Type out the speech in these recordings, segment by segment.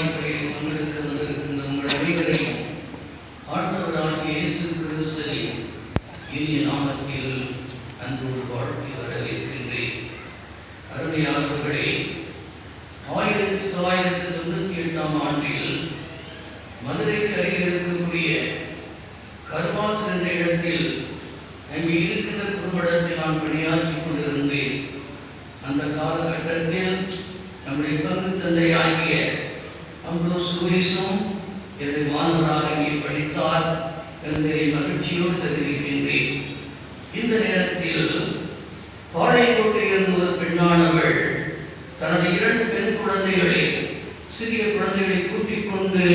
வாய்ப்பை உங்களுக்கு வந்திருக்கின்ற உங்கள் அனைவரையும் ஆண்டவராகிய இயேசு கிறிஸ்துவின் இனிய நாமத்தில் அன்போடு வாழ்த்தி வரவேற்கின்றேன். அருமையானவர்களே, 1998ஆம் ஆண்டில் மதுரைக்கு அருகில் இருக்கக்கூடிய கருமாத்தூர் என்ற இடத்தில் அங்கே இருக்கின்ற குடும்பத்தில் நான் பணியாற்றி கொண்டிருந்தேன். அந்த காலகட்டத்தில் நம்முடைய பங்கு தந்தை ஆகிய அம்ப்ரோஸ் லூயிஸும் என்னுடைய மாணவராக இங்கே படித்தார் என்பதை மகிழ்ச்சியோடு தெரிவிக்கின்றேன். இந்த நேரத்தில் பாளையங்கோட்டையிலிருந்து ஒரு பெண்ணானவள் தனது 2 பெண் குழந்தைகளை, சிறிய குழந்தைகளை கூட்டிக் கொண்டு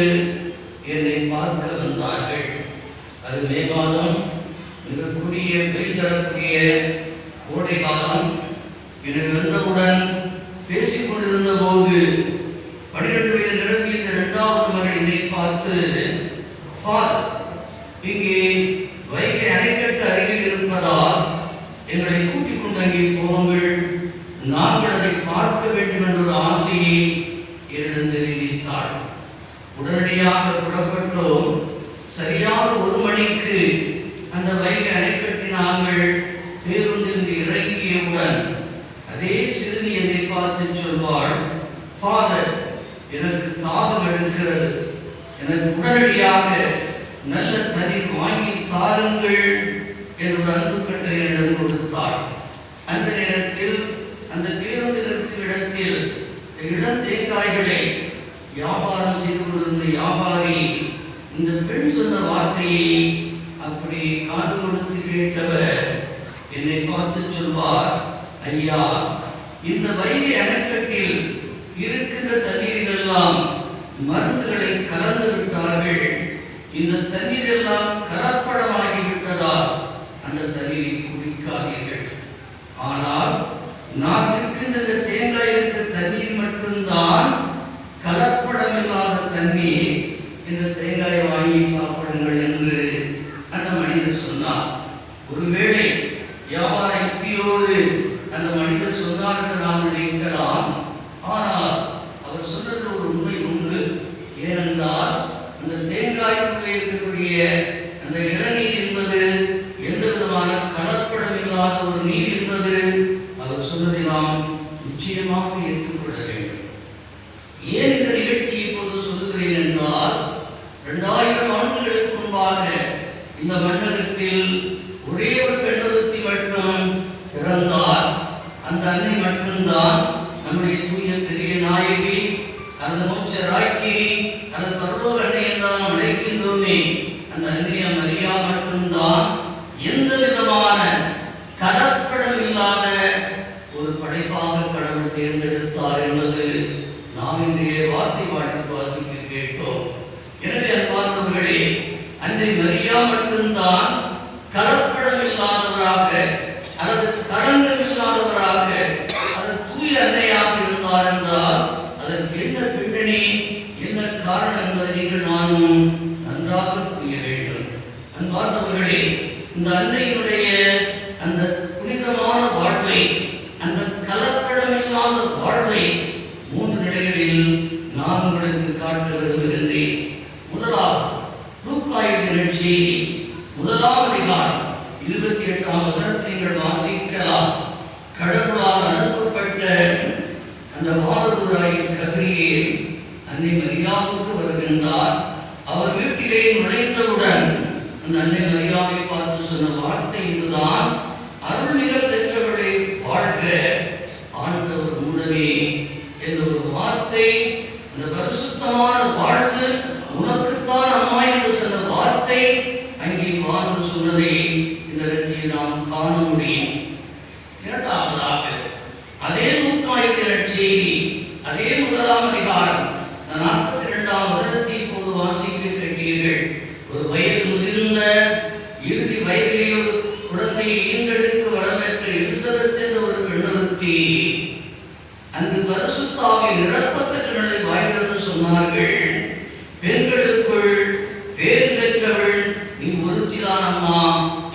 என்னை பார்க்க வந்தார்கள். அது மே மாதம், மிகக்கூடிய வெயில் தரக்கூடிய கோடை காலம். என்னை வந்தவுடன் பேசிக் கொண்டிருந்த போது 12 வயது நிரம்பிய இந்த 2வது மகள் என்னை பார்த்து, ஃபாதர், இங்கே வைகை அணைக்கட்டு அருகில் இருப்பதால் எங்களை கூட்டிக் கொண்டு அங்கே போங்கள், நாங்கள் அதை பார்க்க வேண்டும் என்ற ஒரு ஆசையை என்னிடம் தெரிவித்தாள். உடனடியாக புறப்பட்டோம். சரியாக 1 மணிக்கு அந்த வைகை அணைக்கட்டி நாங்கள் பேருந்தில் இறங்கியவுடன் அதே சிறுமி என்னை பார்த்து சொல்வாள், ஃபாதர், எனக்கு தாகம் எடுக்கிறது, எனக்கு உடனடியாக நல்ல தண்ணீர் வாங்கி தாருங்கள் என்று அன்பு கட்டளையிடம் கொடுத்தாள். அந்த நேரத்தில் அந்த பேருந்து நிறுத்தும் இடத்தில் இளம் தேங்காய்களை வியாபாரம் செய்து கொண்டிருந்த வியாபாரி இந்த பெண் சொன்ன வார்த்தையை அப்படி காது கொடுத்து கேட்டவர் என்னை பார்த்து சொல்வார், ஐயா, இந்த வைகை அணைக்கட்டில் இருக்கின்ற தண்ணீரில் எல்லாம் மருந்துகளை கலந்து விட்டார்கள். இந்த தண்ணீர் எல்லாம் கலப்படமாகிவிட்டதால் அந்த தண்ணீரை குடிக்காதீர்கள். ஆனால் நான் இருக்கின்ற இந்த தேங்காய் இருக்க தண்ணீர் மட்டும்தான் கலப்படமில்லாத தண்ணீர். இந்த தேங்காயை வாங்கி சாப்பிடுங்கள் என்று அந்த மனிதர் சொன்னார். ஒருவேளை வியாபார யுக்தியோடு அந்த மனிதர் சொன்னார் என்று நாம் நினைக்கலாம். ஆனால் அவர் சொன்னது ஒரு உண்மை உண்டு. ஏனென்றால் அந்த தேங்காய்க்குள்ளே இருக்கக்கூடிய அந்த இளநீர் என்பது எந்த விதமான கலப்படம் இல்லாத ஒரு நீர் என்பது அவர் சொன்னதை நாம் நிச்சயமாக ஏற்றுக்கொள்ள வேண்டும். ஏன் இந்த நிகழ்ச்சியை இப்போது சொல்லுகிறேன் என்றால், 2000 ஆண்டுகளுக்கு முன்பாக இந்த மண்டலத்தில் ஒரே ஒரு பெண்ணொருத்தி மட்டும் பிறந்தார். அந்த அன்னை மட்டும்தான் நம்முடைய தூய பெரிய நாயகி, அந்த மோட்சராக்கி, அந்த பரலோக அன்னை என்று நாம் அழைக்கின்றோமே, அந்த அன்னை மரியா மட்டும்தான் எந்த விதமான கலப்படம் இல்லாத ஒரு படைப்பாக கடவுள் தேர்ந்தெடுத்தார் என்பது நாம் இன்றைய வார்த்தை வாசிக்க கேட்டோம். எனவே அன்பார்ந்தவர்களே, அன்னை மரியா மட்டும்தான் கலப்படம் இல்லாதவராக அல்லது களங்கம் இல்லாதவராக அது தூய அன்னையாக இருந்தார் என்றால் அதற்கு என்ன பின்னணி, என்ன காரணம் என்பதை நீங்கள் நானும் நன்றாக புரிய வேண்டும். அன்பார்ந்தவர்களே, இந்த அன்னையினுடைய அந்த புனிதமான வாழ்வை, அந்த கலப்படமில்லாத வாழ்வை 3 நிலைகளில் நான் உங்களுக்கு காட்ட விரும்புகின்றேன். முதலாவது, லூக்கா நிகழ்ச்சி 1ஆம் அதிகாரம் 28ஆம் வசனத்தை நீங்கள் வாசிக்கலாம். கடவுளால் அனுப்பப்பட்ட அந்த வானதூதராகிய கபிரியேல் அன்னை மரியாவுக்கு வருகின்றார். அவர் வீட்டிலே நுழைந்தவுடன் அந்த அன்னை மரியாவை பார்த்து சொன்ன வார்த்தை இதுதான், அருள்மிக பெற்றவளை வாழ்க, ஆண்டவர் உடனே என்ற ஒரு வார்த்தை. அந்த பரிசுத்தமான வாழ்வு உனக்குத்தான் அம்மா என்று சொன்ன வார்த்தை அங்கே வாழ்ந்து சொன்னதை இந்த நிகழ்ச்சியை நாம் காண முடியும். இரண்டாவதாக, அதே லூக்காயுடைய செய்தி, அதே 1ஆம் அதிகாரம் 42ஆம் வசனத்தை இப்போது வாசிக்க கேட்டீர்கள். ஒரு வயது முதிர்ந்த இறுதி வயதிலே ஒரு குழந்தையை ஈன்றெடுக்க வரம்பெற்ற எலிசபெத் என்ற ஒரு பெண்ணொருத்தி அங்கு பரிசுத்த ஆவி நிரப்பப்பட்ட நிலை வாய்திருந்து சொன்னார்கள், பெண்களுக்குள் பேறு பெற்றவள் நீ ஒருத்திதான் அம்மா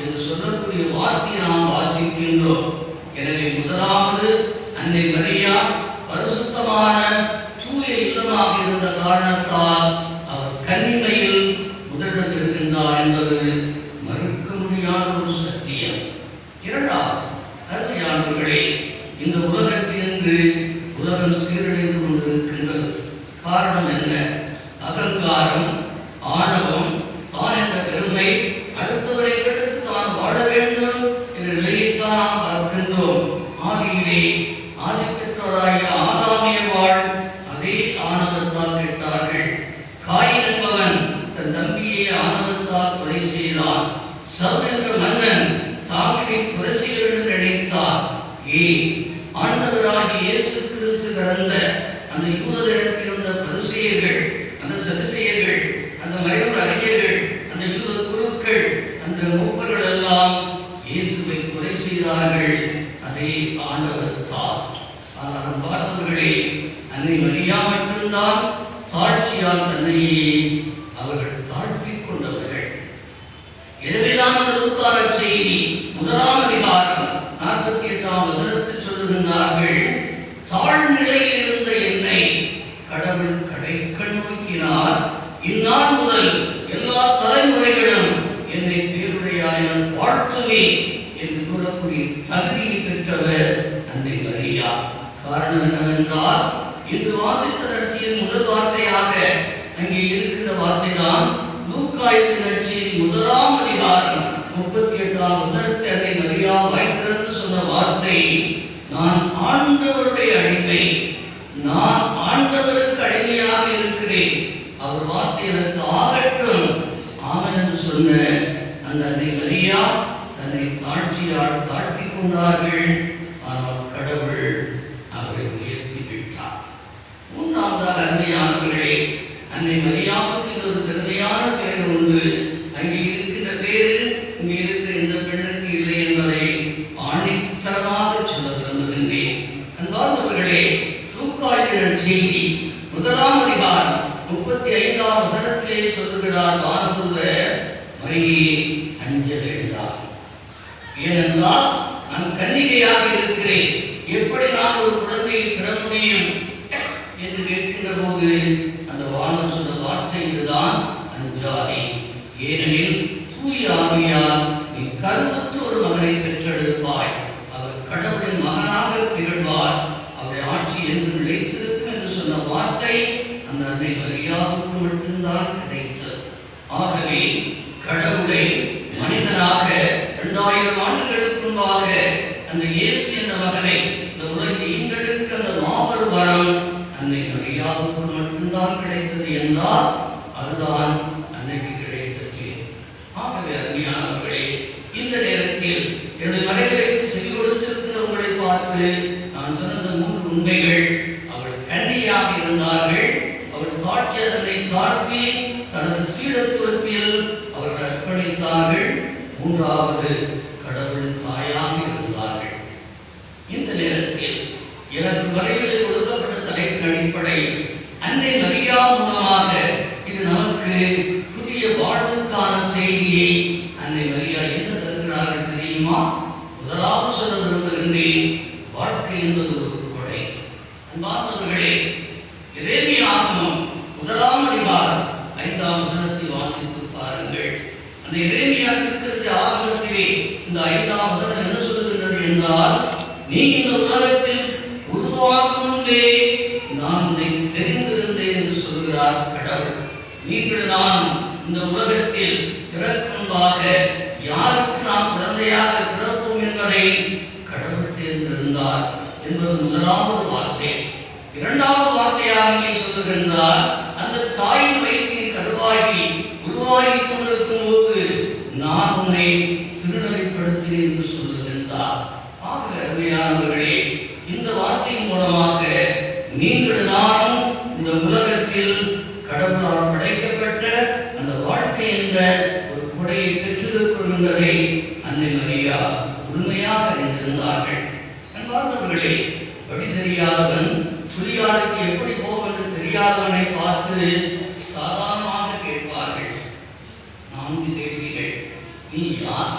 என்று சொல்லக்கூடிய வார்த்தையை நாம் வாசிக்கின்றோம். எனவே முதலாவது அன்னை மரியா பரிசுத்தமான தூய இல்லமாக இருந்த காரணத்தால் அவர் கன்னிமையில் முதலிடம் பெறுகின்றார் என்பது மறுக்க முடியாத ஒரு சத்தியம். இரண்டாவது, அருமையானவர்களே, இந்த உலகத்திலிருந்து உலகம் சீரழிந்து கொண்டிருக்கின்றது. காரணம் என்ன? அகங்காரம், ஆணவம், தான் என்ற பெருமை, அடுத்தவரை கெடுத்து தான் வாழ வேண்டும் என்ற நிலையைத்தான் நாம் பார்க்கின்றோம். ஆதியிலே ஆதி பெற்றோராகிய ஆதாமிய வாழ் அதே ஆணவத்தால் கெட்டார்கள். காயின் என்பவன் தன் தம்பியை ஆணவத்தால் கொலை செய்தான். சவுல் என்ற மன்னன் தாவிதை கொலை செய்ய வேண்டும் நினைத்தார். ஆண்டவராகிய இயேசு கிறிஸ்து பிறந்த அந்த யூதரிடத்தில் இருந்த பரிசேயர்கள், அந்த சதுசேயர்கள், அந்த மறைநூல் அறிஞர்கள், அந்த யூத குருக்கள், அந்த மூப்பர்கள் எல்லாம் இயேசுவை கொலை செய்தார்கள் அதே ஆண்டவத்தால். ஆனால் பார்த்தவர்களே, அன்னை மரியா மட்டும்தான் தாழ்ச்சியால் தன்னையே அவர்கள் தாழ்த்திக் கொண்டவர்கள். எனவேதான் அந்த லூக்கா செய்தி 1ஆம் அதிகாரம் 48ஆம் வசனத்தில் சொல்லுகின்றார்கள், தாழ்நிலையில் இருந்த என்னை கடவுள் கடைக்கண் நோக்கினார். இந்நாள் முதல் எல்லா தலைமுறைகளும் என்னை பேருடையாய் வாழ்த்துமே என்று கூறக்கூடிய தகுதியை பெற்றவர் அன்னை மரியா. காரணம் என்னவென்றால், இன்று வாசித்த நற்செய்தியின் முதல் வார்த்தையாக அங்கே இருக்கின்ற வார்த்தை தான் லூக்கா நற்செய்தி 1ஆம் அதிகாரம் 38ஆம் வசனத்தை அன்னை மரியா வாய்த்திறந்து சொன்ன வார்த்தை, நான் ஆண்டவருடைய அடிமை, நான் ஆண்டவருக்கு அடிமையாக இருக்கிறேன், அவர் வார்த்தை எனக்கு ஆகட்டும் ஆமென் என்று சொன்ன அந்த அன்னை மரியா தன்னை தாழ்ச்சியால் தாழ்த்தி கொண்டார்கள். ஆனால் கடவுள் அவரை உயர்த்தி விட்டார். மூன்றாவதாக அருமையானவர்களே, அன்னை மரியாவுக்கு ஒரு பெருமையான பெயர் உண்டு. அங்கே இருக்கின்ற பேரு இங்கே இருக்கிற இந்த பெண்ணுக்கு இல்லை என்பதை ஆணித்தரமாக சொல்ல விரும்புகின்றேன். அன்பார்ந்தவர்களே, லூக்கா செய்தி 1ஆம் அதிகாரம் 35ஆம் வசனத்திலே சொல்லுகிறார் வானதூதர், மரியே அஞ்ச வேண்டாம், ஏனென்றால் நான் கன்னிகையாக இருக்கிறேன், எப்படி நான் ஒரு குழந்தையை பெற முடியும் என்று கேட்கின்ற போது அந்த வானம் சொன்ன வார்த்தை இதுதான், அஞ்சாதே, ஏனெனில் தூய ஆவியால் நீ கருவுற்று ஒரு மகனை பெற்றெடுப்பாய், அவர் கடவுளின் மகனாக திகழ்வார், அவருடைய ஆட்சி என்று நிலைத்திருக்கும் என்று சொன்ன வார்த்தை அந்த அன்னை மரியாவுக்கு மட்டும்தான் கிடைத்தது. ஆகவே கடவுளை மனிதனாக 2000 ஆண்டுகளுக்கு முன்பாக அந்த இயேசு என்ற மகனை இந்த உலகை ஈன்றெடுக்க அந்த மாபெரும் வரம் அன்னை மரியாவுக்கு மட்டும்தான் கிடைத்தது என்றால் அதுதான் அன்னைக்கு கிடைத்தது. ஆகவே அருமையானவர்களே, இந்த நேரத்தில் என்னுடைய மறைகளுக்கு செவி கொடுத்திருக்கிற உங்களை பார்த்து நான் சொன்ன 3 உண்மைகள், அவள் கன்னியாக இருந்தார்கள், அவள் தாட்சியதனை தாழ்த்தி தனது சீடத்துவத்தில் அவர்கள் அர்ப்பணித்தார்கள். மூன்றாவது, கடவுள் தாயாக இருந்தார்கள். இந்த நேரத்தில் எனக்கு வரைகளில் கொடுக்கப்பட்ட தலைப்பின் அடிப்படையில் அன்னை மரியா மூலமாக இது நமக்கு புதிய வாழ்வுக்கான செய்தியை அன்னை மரியா என்ன தருகிறார்கள் தெரியுமா? முதலாவது சொல்ல விரும்புகின்றேன், வாழ்க்கை என்பது ஒரு கொடை. அன்பார்ந்தவர்களே, எரேமியாகமம் 1ஆம் அதிகாரம் 5ஆம் வசனத்தை வாசித்து பாருங்கள். அந்த எரேமியா தீர்க்கதரிசி ஆகமத்திலே இந்த 5ஆம் வசனம் என்ன சொல்லுகிறது என்றால், நீ இந்த உலகத்தில் உருவாகும் முன்பே நான் உன்னை தெரிந்திருந்தேன் என்று சொல்கிறார் கடவுள். நீங்கள் நான் இந்த உலகத்தில் பிறக்கும் முன்பாக யாருக்கு நாம் குழந்தையாக பிறப்போம் என்பதை கடவுள் தேர்ந்திருந்தார் என்பது முதலாவது வார்த்தை. இரண்டாவது வார்த்தையாக இங்கே சொல்லுகின்றார், அந்த தாயின் வயிற்றில் கருவாகி உருவாகி கொண்டிருக்கும் போது நான் உன்னை திருநிலைப்படுத்தினேன் என்று சொல்லுகின்றார். ஆகவே அருமையானவர்களே, இந்த வார்த்தையின் மூலமாக நீங்கள் நானும் இந்த உலகத்தில் கடவுளால் படைக்கப்பட்ட அந்த வாழ்க்கை என்ற ஒரு கொடையை பெற்றிருக்கிறோம் என்பதை அன்னை மரியா உண்மையாக அறிந்திருந்தார்கள். அன்பார்ந்தவர்களே, வழி தெரியாதவன் புலியாளுக்கு எப்படி போகும் என்று தெரியாதவனை பார்த்து சாதாரணமாக கேட்பார்கள் 4 கேள்விகள். நீ யார்?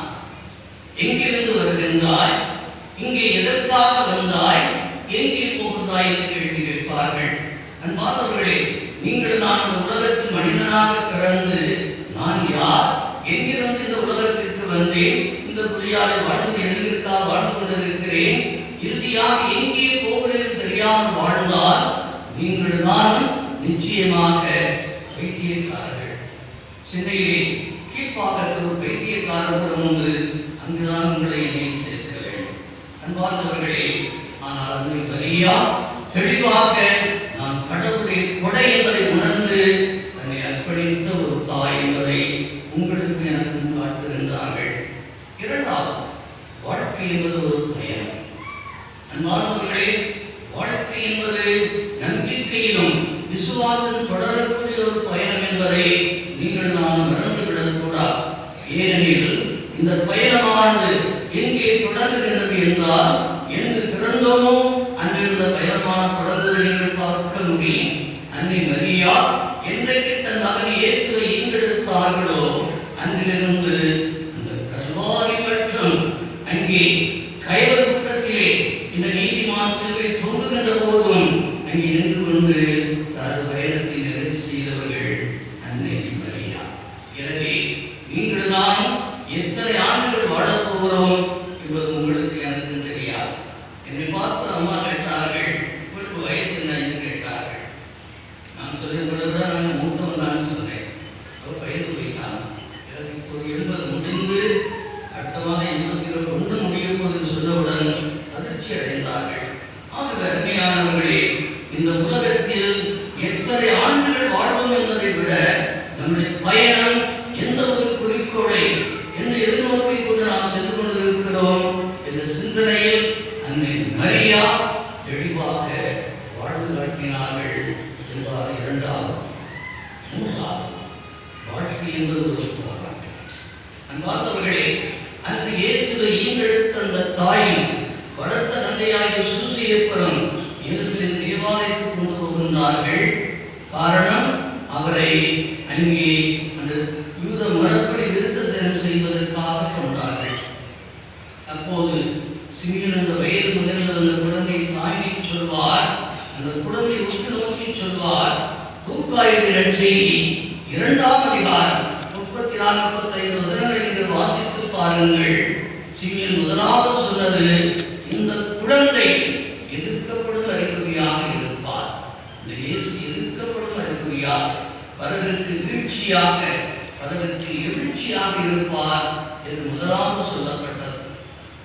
எங்கிருந்து வருகின்றாய்? இங்கே எதற்காக வந்தாய்? எங்கே போகின்றாய் என்று கேள்வி கேட்பார்கள். அன்பார்ந்தவர்களே, நீங்கள் நான் இந்த உலகத்தில் மனிதனாக பிறந்து நான் யார், எங்கிருந்து இந்த உலகத்திற்கு வந்தேன், இந்த புலியாரை வாழ்ந்து எதற்காக வாழ்ந்து கொண்டிருக்கிறேன், இறுதியாக எங்கே போகிறேன் தெரியாமல் வாழ்ந்தால் நீங்கள் தான் நிச்சயமாக வைத்தியக்காரர்கள். சென்னையிலே கீழ்ப்பாக்கத்தில் ஒரு வைத்தியக்காரர்களும் உண்டு. அங்குதான் உங்களை என்னை சேர்க்க வேண்டும். அன்பார்ந்தவர்களே, ஆனால் அன்னை மரியா தெளிவாக நான் கடவுளுடைய கொடை என்பதை உணர்ந்து தன்னை அர்ப்பணித்த ஒரு தாய் என்பதை உங்களுக்கு எனக்கு காட்டுகின்றார்கள். இரண்டாவது, வாழ்க்கை என்பது ஒரு பயணம். அன்பார்ந்தவர்களே, வாழ்க்கை என்பது நம்பிக்கையிலும் விசுவாசம் தொடரக்கூடிய ஒரு பயணம் என்பதை நீங்கள் நான் மறந்துவிடக்கூடாது. ஏனெனில் இந்த பயணமானது எங்கே தொடங்குகிறது என்றால், என்று பிறந்தோமோ அங்கிருந்த பயணமான தொடர்பு நீங்கள் பார்க்க முடியும். அன்னை மரியா என்றைக்கு தன் மகன் இயேசுவை ஈன்றெடுத்தார்களோ அங்கிலிருந்து அந்த கல்வாரி மற்றும் அங்கே கைவர் கூட்டத்திலே இந்த நீதிமான் சிலுவை தொங்குகின்ற போதும் அங்கே நின்று கொண்டு தனது பயணத்தை நிறைவு செய்தவர்கள் அன்னை மரியா. எனவே நீங்கள் நானும் எத்தனை ஆண்டுகள் வாழப் போகிறோம் என்பது உங்களுக்கு எனக்கு தெரியாது. என்னை பார்த்து அம்மா கேட்டார்கள், உங்களுக்கு வயசு என்ன என்று கேட்டார்கள். நான் சொல்லும் பொழுது நான் மூத்தவன் தான் சொன்னேன். வயது போயிட்டான். எனக்கு இப்போது 80 முடிந்து அடுத்த மாதம் 81 முடிய போது சொன்னவுடன் அதிர்ச்சி அடைந்தார்கள். ஆகவே அருமையானவர்களே, இந்த உலகத்தில் எத்தனை ஆண்டுகள் வாழ்வோம் என்பதை விட நம்முடைய பயணம் எந்த ஒரு குறிக்கோளை என்ன எதிர்நோக்கி கொண்டு நாம் சென்று கொண்டிருக்கிறோம் என்ற சிந்தனையில் அன்னை மரியா தெளிவாக வாழ்ந்து காட்டினார்கள் என்பார். இரண்டாவது. மூன்றாவது, வாழ்க்கை என்பது ஒரு போராட்டம். அன்பார்ந்தவர்களே, அந்த இயேசுவை ஈன்றெடுத்த அந்த தாயும் வளர்த்த தந்தையாகிய சூசியப்பரும் எருசலேம் தேவாலயத்துக்கு கொண்டு போகின்றார்கள். காரணம், அவரை அங்கே அந்த யூத முறைப்படி விருத்த சேதனம் செய்வதற்காக கொண்டார்கள். அப்போது சிமியோன் என்ற வயது முதிர்ந்த அந்த குழந்தை தாய்மை சொல்வார். அந்த குழந்தை உற்று நோக்கி சொல்வார். லூக்கா எழுதிய நற்செய்தி 2ஆம் அதிகாரம் 34-35 வசனங்களை நீங்கள் வாசித்து பாருங்கள். சிமியோன் முதலாவது சொன்னது, இந்த குழந்தை எதிர்க்கப்படும் அறிகுறியாக இருப்பார். இந்த இயேசு எதிர்க்கப்படும் அறிகுறியாக, பலருக்கு வீழ்ச்சியாக, பலருக்கு எழுச்சியாக இருப்பார் என்று முதலாவது சொல்லப்பட்டது.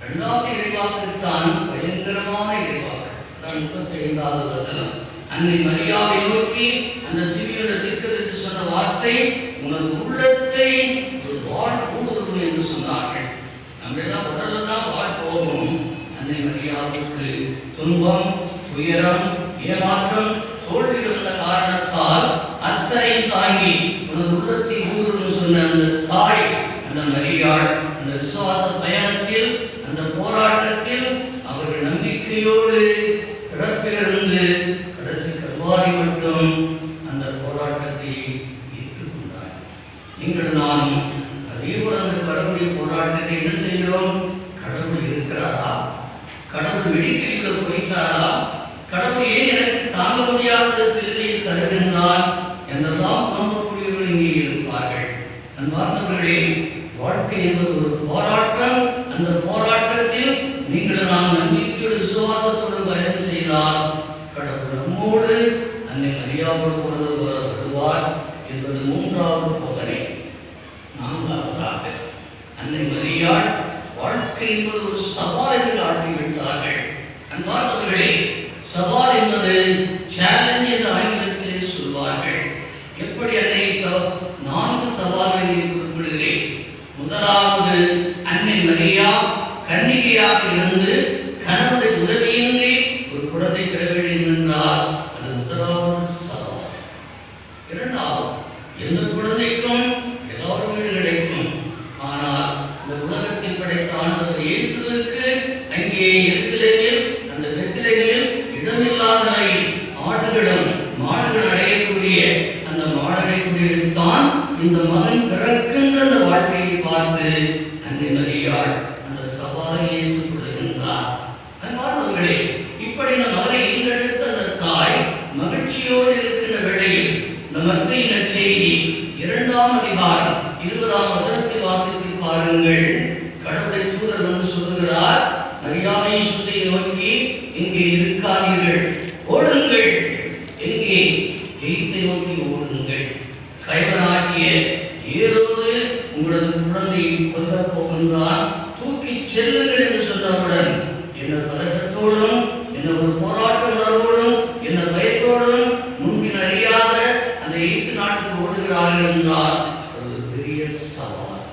இரண்டாவது இறைவாக்குத்தான் பயங்கரமான இறைவாக்கு. 35வது வசனம். அன்னை மரியாவை நோக்கி அந்த சிமியோன் தீர்க்கதரிசி சொன்ன வார்த்தை, உனது உள்ளத்தை ஒரு வாள் ஊடுருவும் என்று சொன்னார்கள். நம்ம எல்லாம் உடல்ல தான் வாள் போகும். அன்னை மரியாவுக்கு துன்பம், துயரம், ஏமாற்றம், தோல்வி இருந்த காரணத்தால் அத்தனையும் தாங்கி உனது உள்ளத்தை ஊடுருவும் சொன்ன அந்த தாய், அந்த மரியாள், அந்த விசுவாச பயணத்தில், அந்த போராட்டத்தில் அவர்கள் நம்பிக்கையோடு பிறப்பிலிருந்து கடைசி கல்வாரி மட்டும் அந்த போராட்டத்தை ஏற்றுக்கொண்டார். நீங்கள் நானும் அதே போல அந்த கடவுளுடைய போராட்டத்தை என்ன செய்கிறோம்? கடவுள் இருக்கிறாரா? கடவுள் மெடிக்கலில் போயிட்டாரா? கடவுள் ஏன் எனக்கு தாங்க முடியாத சிறுதியை தருகின்றார் என்றெல்லாம் நம்பக்கூடியவர்கள் இங்கே இருப்பார்கள். அன்பார்ந்தவர்களே, வாழ்க்கை என்பது ஒரு போராட்டம். அந்த போராட்டத்தில் நீங்கள் நாம் நம்பிக்கையோடு விசுவாசத்துடன் பயணம் செய்தால் கடவுள் நம்மோடு, அன்னை மரியாவோடு கூட வருவார் என்பது மூன்றாவது போதனை. நான்காவதாக, அன்னை மரியாள் வாழ்க்கை என்பது ஒரு சவால் என்று ஆட்டிவிட்டார்கள். அன்பார்ந்தவர்களே, சவால் என்பது சேலஞ்ச் என்று ஆங்கிலத்திலே சொல்வார்கள். எப்படி அன்னை 4 சவால்களை குறிப்பிடுகிறேன். முதலாவது, அன்னை மரியா கன்னிகையாக இருந்து கணவனுடைய உதவியின்றி ஒரு குழந்தை பெற வேண்டும் என்றால் அது முதலாவது சவால். இரண்டாவது, எந்த குழந்தைக்கும் எல்லாரும் வீடு கிடைக்கும். ஆனால் இந்த உலகத்தை படைத்த ஆண்டவர் இயேசுவுக்கு அங்கே எருசலேமில் அந்த பெத்லகேமில் இடமில்லாத நிலையில் ஆடுகளும் மாடுகள் அடையக்கூடிய அந்த மாடலை குடியிருத்தான் இந்த மகன் பிறக்கின்ற அந்த வாழ்க்கையை பார்த்து அன்னை மரியாள் அந்த சவாலை ஏற்றுக் கொள்கின்றார். அன்பார்ந்தவர்களே, இப்படி இந்த மகனை ஈன்றெடுத்த அந்த தாய் மகிழ்ச்சியோடு இருக்கின்ற வேளையில் 20ஆம் வசனத்தை வாசித்து பாருங்கள். கடவுளை தூதர் வந்து சொல்லுகிறார், மரியாதை சுத்தை நோக்கி இங்கே இருக்காதீர்கள், ஓடுங்கள். எங்கே? எகிப்தை நோக்கி ஓடுங்கள். கைவனாகிய ஏரோது உங்களது குழந்தையை கொல்ல போகின்றான், தூக்கி செல்லுங்கள் என்று சொன்னவுடன் என்ன பதட்டத்தோடும், என்ன ஒரு போராட்ட உணர்வோடும், என்ன பயத்தோடும் முன்பின் அறியாத அந்த எகிப்து நாட்டுக்கு ஓடுகிறார்கள் என்றால் ஒரு பெரிய சவால்.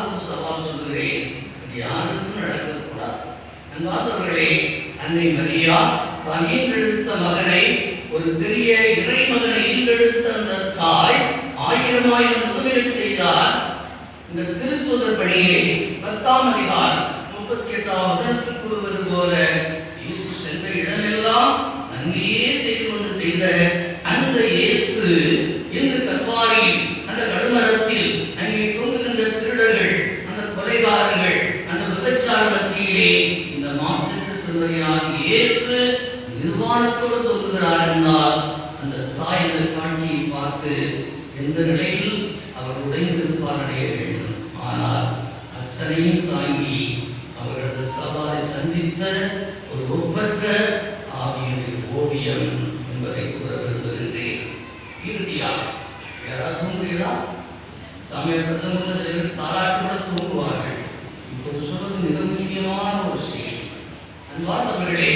ஒரு சவால் சொல்கிறேன், இது யாருக்கும் நடக்கக்கூடாது. அன்பார்ந்தவர்களே, அன்னை மரியா தான் ஈன்றெடுத்த மகனை, ஒரு பெரிய இறை மகனை ஈன்றெடுத்த அந்த தாய் 1000 உதவிகள் செய்தார். இந்த திருத்தூதர் பணியிலே 10ஆம் அதிகாரம் 38ஆம் வசனத்தில் கூறுவது போல, இயேசு சென்ற இடமெல்லாம் நன்மையே செய்து கொண்டு செய்த அந்த இயேசு இன்று கல்வாரியில் அந்த கடுமரத்தில் அங்கே தொங்குகின்ற திருடர்கள், அந்த கொலைகாரர்கள், அந்த விபச்சார மத்தியிலே இந்த மாசற்ற சிறுவனான இயேசு நிர்வாணத்தோடு தொங்குகிறார் என்றால், அந்த தாய் அந்த காட்சியை பார்த்து எந்த நிலையில் அவர் உடைந்திருப்பார் அடைய வேண்டும். ஆனால் அத்தனையும் தாங்கி அவரது சவாலை சந்தித்த ஒரு ஒப்பற்ற ஆவியின் ஓவியம் என்பதை கூற விரும்புகின்றேன். இறுதியாக யாராவது தூங்குகிறா? சமய பிரசங்கத்தில் தாராட்டுடன் தூங்குவார்கள். இப்போது சொல்வது மிக முக்கியமான ஒரு செய்தி. அன்பார்ந்தவர்களே,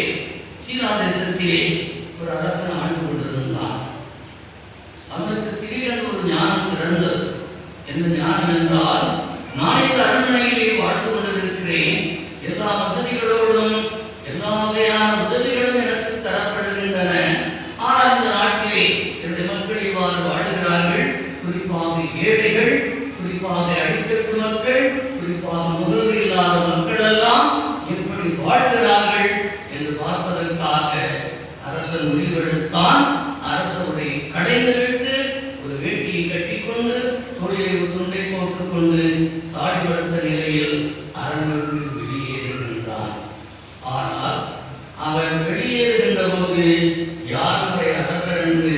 சீனா தேசத்திலே ஒரு அரசன் ஆண்டு கொண்டிருந்தான். அவனுக்கு திடீரென்று ஒரு ஞானம் பிறந்தது. என்ன ஞானம் என்றால், நான் இந்த அரண்மனையிலே வாழ்ந்து கொண்டிருக்கிறேன், எல்லா வசதிகளோடும் எல்லா வகையான உதவிகளும் எனக்கு தரப்படுகின்றன. ஆனால் இந்த நாட்டிலே என்னுடைய மக்கள் இவ்வாறு வாழ்கிறார்கள். குறிப்பாக ஏழைகள், குறிப்பாக அடித்தட்டு மக்கள், குறிப்பாக முகவரி இல்லாத மக்கள் எல்லாம் எப்படி வாழ்கிறார்கள் என்று பார்ப்பதற்காக அரசன் முடிவெடுத்தான். அரசனுடைய கடைந்துவிட்டு ஒரு வேட்டியை கட்டிக்கொண்டு தொழிலை ஒரு துண்டை போட்டுக் கொண்டு தாடி வளர்த்த நிலையில் அரண்மனைக்கு வெளியேறுகின்றான். ஆனால் அவன் வெளியேறுகின்ற போது யாருடைய அரசர் என்று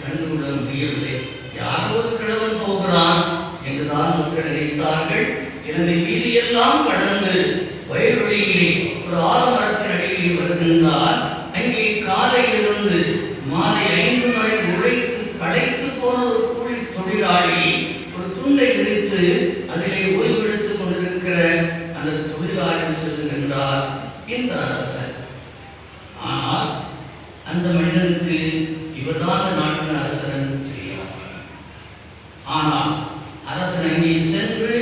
கண்டுகொள்ள முடியவில்லை. யாரோ ஒரு கிழவன் போகிறான் என்றுதான் மக்கள் நினைத்தார்கள். எனவே வீதியெல்லாம் கடந்து வயல்வெளியிலே ஒரு ஆலமரத்தின் அடியிலே வருகின்றார். அங்கே காலையிலிருந்து மாலை 5 வரை உழைத்து களைத்து போன ஒரு கூலி தொழிலாளி ஒரு துண்டை விரித்து அதிலே ஓய்வெடுத்துக் கொண்டிருக்கிற அந்த தொழிலாளி சொல்லுகின்றார், இந்த அரசன். ஆனால் அந்த மனிதனுக்கு இவர்தான் நாட்டின் அரசன் என்று தெரியாது. ஆனால் அரசன் அங்கே சென்று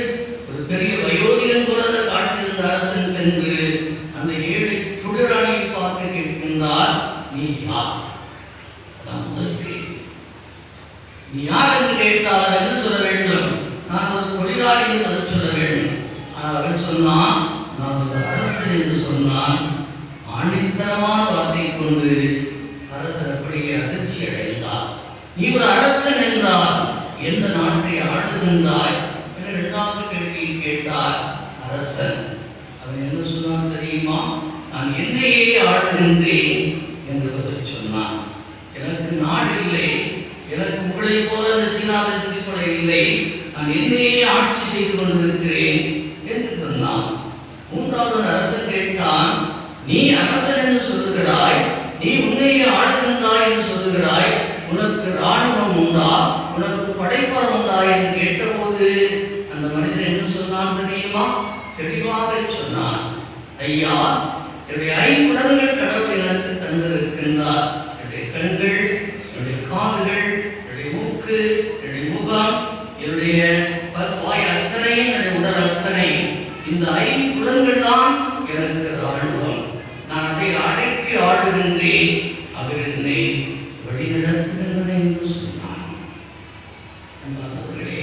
ஒரு பெரிய வயோதிகன் போல காட்டியிருந்த அரசன் சென்று அந்த ஏழை தொழிலாளியை பார்த்து கேட்கின்றார், நீ யார்? அதான் முதல் கேள்வி. நீ யார் என்று கேட்டால் என்ன சொல்ல வேண்டும்? நான் ஒரு தொழிலாளி என்று பதில் சொல்ல வேண்டும். ஆனால் அவன் சொன்னான், நான் ஒரு அரசன் என்று சொன்னான். ஆணித்தரமான வார்த்தை கொண்டு அரசன் அப்படியே அதிர்ச்சி அடைந்தார். நீ ஒரு அரசன் என்றால் எந்த நாட்டை ஆளுகின்றாய் என 2வது கேள்வியை கேட்டார் அரசன். அவன் என்ன சொன்னான் தெரியுமா? நான் என்னையே ஆளுகின்றேன் என்று பதில் சொன்னான். எனக்கு நாடு இல்லை, எனக்கு உங்களை போல இந்த சீனா தேசத்தில் கூட இல்லை, நான் என்னையே ஆட்சி செய்து கொண்டிருக்கிறேன் என்று சொன்னான். 3வது அரசன் கேட்டான், நீ அரசன் என்று சொல்லுகிறாய், நீ உன்னையே ஆளுகின்றாய் என்று சொல்லுகிறாய், உனக்கு ராணுவம் உண்டா, உனக்கு படைப்பலம் உண்டா என்று கேட்டபோது அந்த மனிதன் என்ன சொன்னான் தெரியுமா? தெளிவாக சொன்னான், ஐயா, என்னுடைய 5 புலன்கள் கடவுள் எனக்கு தந்திருக்கின்றார். என்னுடைய கண்கள், என்னுடைய காதுகள், என்னுடைய மூக்கு, என்னுடைய முகம், என்னுடைய வாய் அத்தனையும், என்னுடைய உடல் அத்தனையும், இந்த 5 புலன்கள் தான் எனக்கு ராணுவம். நான் அதை அடக்கி ஆளுகின்றேன், அவர் என்னை வழிநடத்துகின்றன என்று சொன்னான். அன்பார்ந்தவர்களே,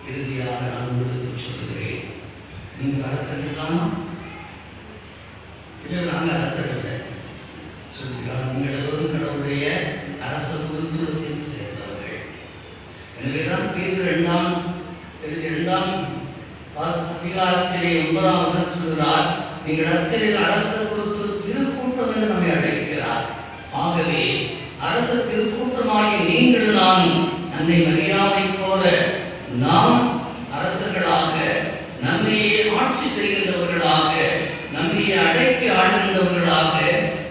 இறுதியாக நான் உங்களுக்கு சொல்லுகிறேன், நீங்கள் அரசர்கள் தானா? இல்லை, நாங்கள் அரசர்கள் சொல்கிறார். நீங்கள் எல்லோரும் கடவுளுடைய அரச குருத்துவத்தை சேர்ந்தவர்கள். எனவேதான் பேதுரு 2ஆம் அதிகாரத்திலே 9ஆம் வசனம் சொல்கிறார், நீங்கள் அத்தனை அரச குருத்துவ திருக்கூட்டம் என்று நம்மை அழைக்கிறார். ஆகவே அரச திருக்கூட்டமாகிய நீங்கள் நான் அன்னை மரியாதை போல நாம் அரசர்களாக, நம்மையே ஆட்சி செய்கின்றவர்களாக, நம்மையே அடக்கி ஆடுகின்றவர்களாக,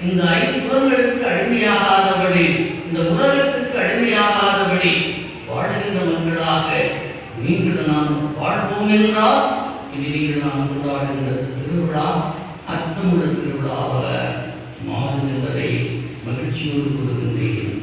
இந்த ஐம்புலங்களுக்கு அடிமையாகாதபடி, இந்த உலகத்திற்கு அடிமையாகாதபடி வாழ்கின்ற மக்களாக நீங்கள் நாம் வாழ்வோம் என்றால் இது நீங்கள் நாம் கொண்டாடுகின்ற திருவிழா அர்த்தமுள்ள திருவிழாவாக மாறும் என்பதை மகிழ்ச்சியோடு கூறுகின்றேன்.